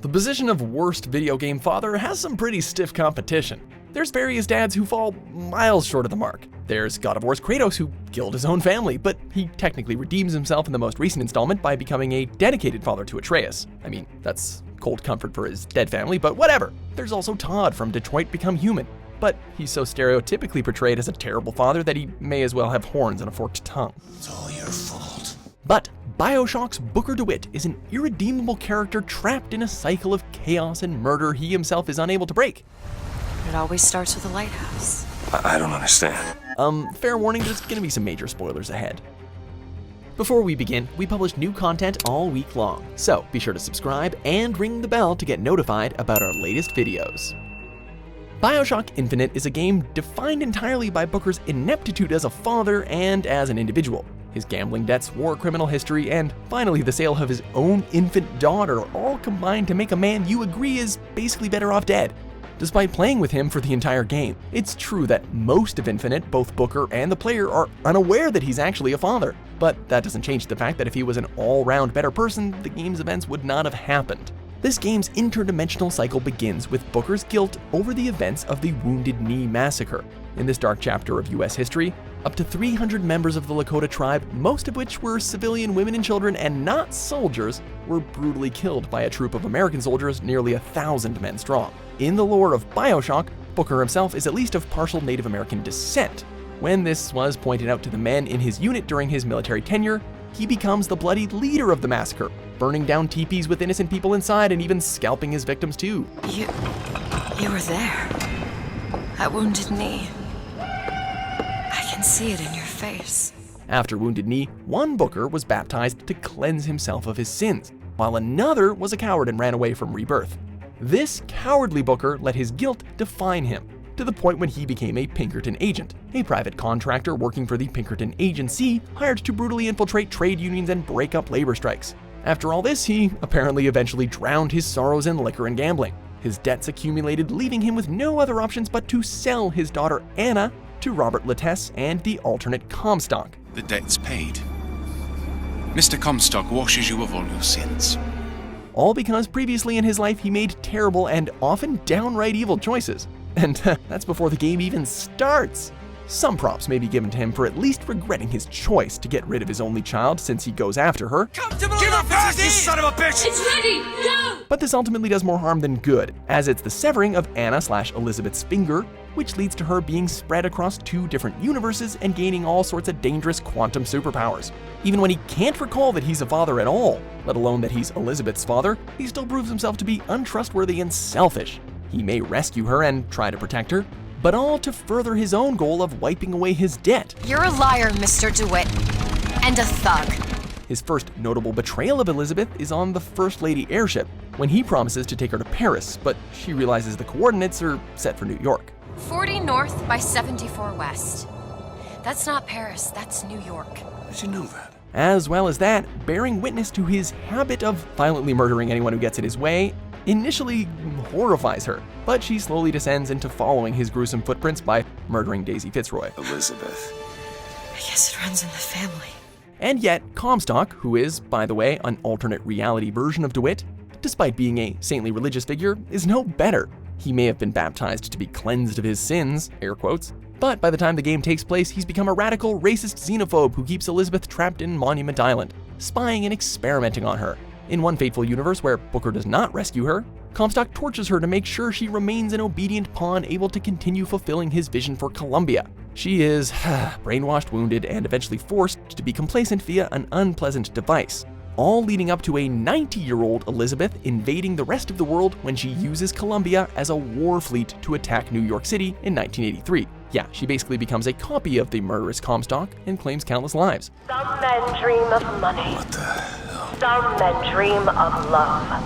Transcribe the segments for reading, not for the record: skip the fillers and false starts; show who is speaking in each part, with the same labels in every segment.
Speaker 1: The position of worst video game father has some pretty stiff competition. There's various dads who fall miles short of the mark. There's God of War's Kratos, who killed his own family, but he technically redeems himself in the most recent installment by becoming a dedicated father to Atreus. I mean, that's cold comfort for his dead family, but whatever. There's also Todd from Detroit Become Human, but he's so stereotypically portrayed as a terrible father that he may as well have horns and a forked tongue.
Speaker 2: It's all your fault.
Speaker 1: But BioShock's Booker DeWitt is an irredeemable character trapped in a cycle of chaos and murder he himself is unable to break.
Speaker 3: It always starts with a lighthouse.
Speaker 2: I don't understand.
Speaker 1: Fair warning, there's gonna be some major spoilers ahead. Before we begin, we publish new content all week long, so be sure to subscribe and ring the bell to get notified about our latest videos. BioShock Infinite is a game defined entirely by Booker's ineptitude as a father and as an individual. His gambling debts, war criminal history, and finally the sale of his own infant daughter all combined to make a man you agree is basically better off dead. Despite playing with him for the entire game, it's true that most of Infinite, both Booker and the player, are unaware that he's actually a father. But that doesn't change the fact that if he was an all-round better person, the game's events would not have happened. This game's interdimensional cycle begins with Booker's guilt over the events of the Wounded Knee Massacre. In this dark chapter of US history, up to 300 members of the Lakota tribe, most of which were civilian women and children and not soldiers, were brutally killed by a troop of American soldiers nearly 1,000 men strong. In the lore of BioShock, Booker himself is at least of partial Native American descent. When this was pointed out to the men in his unit during his military tenure, he becomes the bloody leader of the massacre, burning down teepees with innocent people inside and even scalping his victims too.
Speaker 3: You were there. At Wounded Knee. I can see it in your face.
Speaker 1: After Wounded Knee, one Booker was baptized to cleanse himself of his sins, while another was a coward and ran away from Rebirth. This cowardly Booker let his guilt define him, to the point when he became a Pinkerton agent, a private contractor working for the Pinkerton Agency, hired to brutally infiltrate trade unions and break up labor strikes. After all this, he apparently eventually drowned his sorrows in liquor and gambling. His debts accumulated, leaving him with no other options but to sell his daughter Anna to Robert Lattès and the alternate Comstock.
Speaker 4: The debt's paid. Mr. Comstock washes you of all your sins.
Speaker 1: All because previously in his life he made terrible and often downright evil choices. And that's before the game even starts. Some props may be given to him for at least regretting his choice to get rid of his only child since he goes after her.
Speaker 2: Give her back, you son of a bitch!
Speaker 5: It's ready! Go!
Speaker 1: But this ultimately does more harm than good, as it's the severing of Anna/Elizabeth's finger, which leads to her being spread across 2 different universes and gaining all sorts of dangerous quantum superpowers. Even when he can't recall that he's a father at all, let alone that he's Elizabeth's father, he still proves himself to be untrustworthy and selfish. He may rescue her and try to protect her, but all to further his own goal of wiping away his debt.
Speaker 3: You're a liar, Mr. DeWitt. And a thug.
Speaker 1: His first notable betrayal of Elizabeth is on the First Lady airship, when he promises to take her to Paris, but she realizes the coordinates are set for New York.
Speaker 3: 40 north by 74 west. That's not Paris, that's New York.
Speaker 2: Did you know that?
Speaker 1: As well as that, bearing witness to his habit of violently murdering anyone who gets in his way initially horrifies her, but she slowly descends into following his gruesome footprints by murdering Daisy Fitzroy.
Speaker 2: Elizabeth.
Speaker 3: I guess it runs in the family.
Speaker 1: And yet, Comstock, who is, by the way, an alternate reality version of DeWitt, despite being a saintly religious figure, is no better. He may have been baptized to be cleansed of his sins, air quotes, but by the time the game takes place, he's become a radical, racist xenophobe who keeps Elizabeth trapped in Monument Island, spying and experimenting on her. In one fateful universe where Booker does not rescue her, Comstock tortures her to make sure she remains an obedient pawn able to continue fulfilling his vision for Columbia. She is brainwashed, wounded, and eventually forced to be complacent via an unpleasant device, all leading up to a 90-year-old Elizabeth invading the rest of the world when she uses Columbia as a war fleet to attack New York City in 1983. Yeah, she basically becomes a copy of the murderous Comstock and claims countless lives.
Speaker 6: Some men dream of money.
Speaker 2: What the hell?
Speaker 6: Some men dream of love.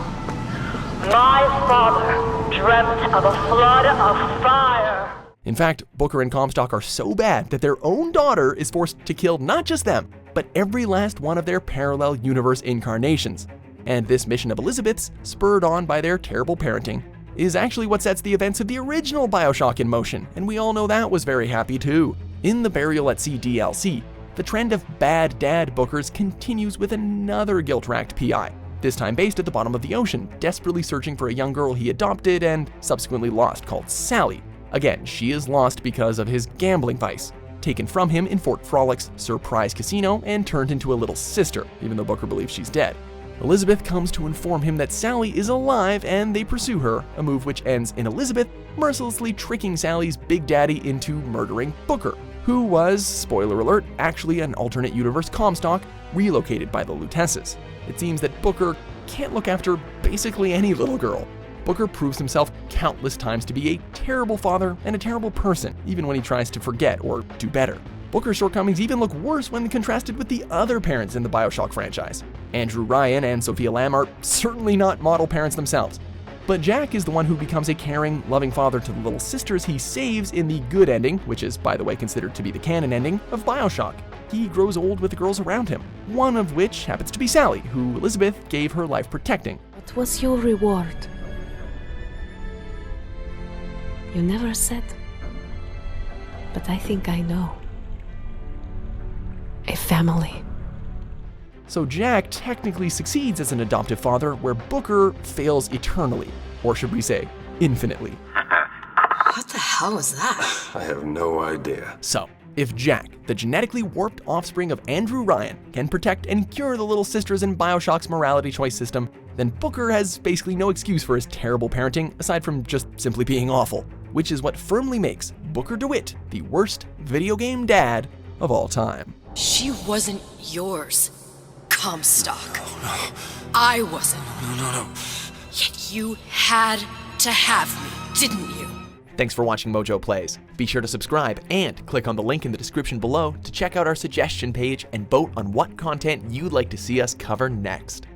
Speaker 6: My father dreamt of a flood of fire.
Speaker 1: In fact, Booker and Comstock are so bad that their own daughter is forced to kill not just them, but every last one of their parallel universe incarnations. And this mission of Elizabeth's, spurred on by their terrible parenting, is actually what sets the events of the original BioShock in motion, and we all know that was very happy too. In the Burial at Sea DLC, the trend of bad dad Bookers continues with another guilt-racked PI. this time based at the bottom of the ocean, desperately searching for a young girl he adopted and subsequently lost called Sally. Again, she is lost because of his gambling vice, taken from him in Fort Frolics Surprise Casino and turned into a little sister, even though Booker believes she's dead. Elizabeth comes to inform him that Sally is alive and they pursue her, a move which ends in Elizabeth mercilessly tricking Sally's big daddy into murdering Booker, who was, spoiler alert, actually an alternate universe Comstock relocated by the Lutesses. It seems that Booker can't look after basically any little girl. Booker proves himself countless times to be a terrible father and a terrible person, even when he tries to forget or do better. Booker's shortcomings even look worse when contrasted with the other parents in the BioShock franchise. Andrew Ryan and Sophia Lamb are certainly not model parents themselves. But Jack is the one who becomes a caring, loving father to the little sisters he saves in the good ending, which is, by the way, considered to be the canon ending, of BioShock. He grows old with the girls around him, one of which happens to be Sally, who Elizabeth gave her life protecting.
Speaker 5: What was your reward? You never said, but I think I know. A family.
Speaker 1: So Jack technically succeeds as an adoptive father, where Booker fails eternally, or should we say, infinitely.
Speaker 3: What the hell was that?
Speaker 2: I have no idea.
Speaker 1: So, if Jack, the genetically warped offspring of Andrew Ryan, can protect and cure the little sisters in BioShock's morality choice system, then Booker has basically no excuse for his terrible parenting aside from just simply being awful, which is what firmly makes Booker DeWitt the worst video game dad of all time.
Speaker 3: She wasn't yours, Comstock. I wasn't.
Speaker 2: No.
Speaker 3: Yet you had to have me, didn't you?
Speaker 1: Thanks for watching Mojo Plays. Be sure to subscribe and click on the link in the description below to check out our suggestion page and vote on what content you'd like to see us cover next.